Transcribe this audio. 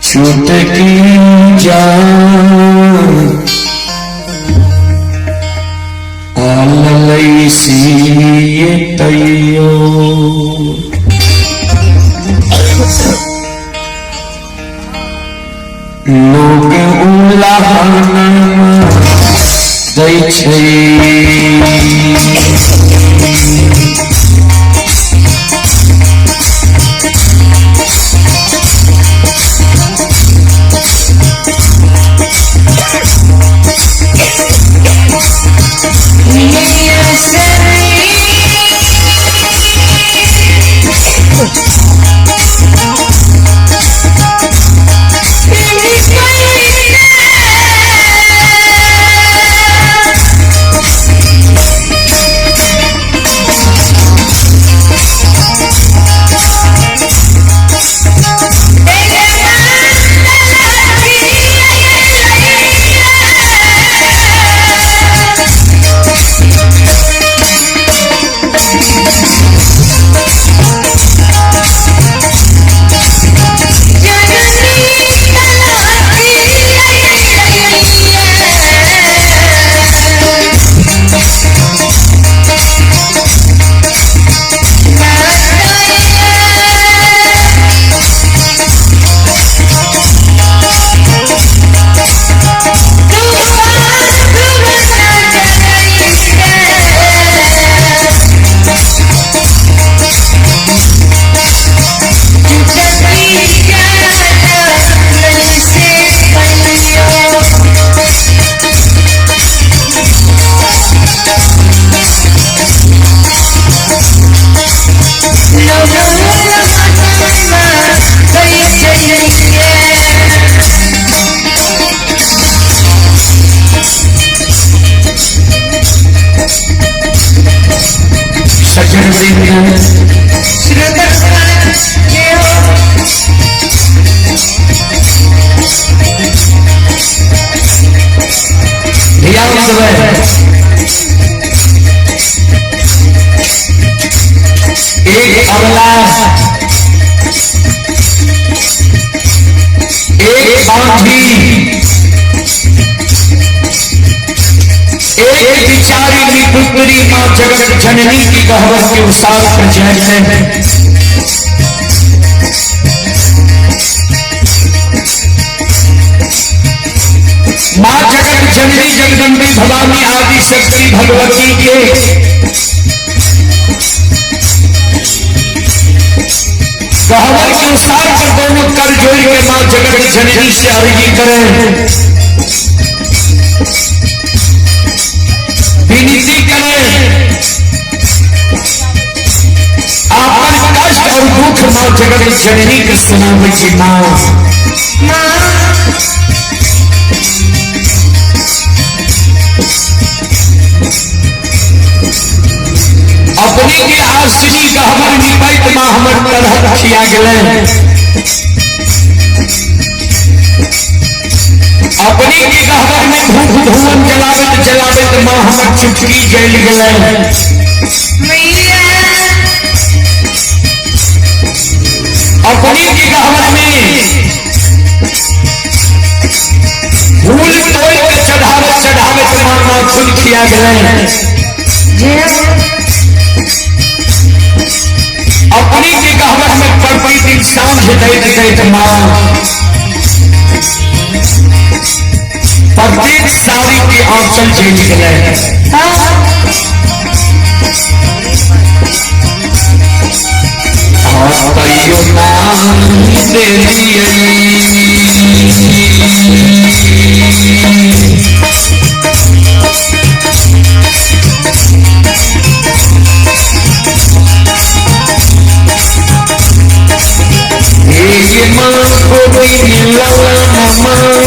छूटकी जान आललई सी तैयो लोग उलाहन दै छै जननी की गहवत के उसाल पर जैसे मां जगत जननी जगदम्बी भवानी आदि शक्ति भगवती के गहवत के उसाल पर दोनों कर जोड़ के मां जगत जननी से अर्जी करें। विनती करें आपन कष्ट और दुख मां जगत जननी के सुनावे की मां अपनी के आश्री का हमर निपैत मां हमर तरह खिया गेले अपनी के गहवर में भूख धुवन जलावत जलावत मां हमर चुटकी जल गेले अपनी के गहवर में फूल तोड़ के चढ़ावत चढ़ावत मां मां खुद खिया गेले अपनी के गहवर में परपई दिन सांझ दैत दैत मां प्रत्येक साड़ी के आंचल चल गए कहियो नाम दे ये मां को मिला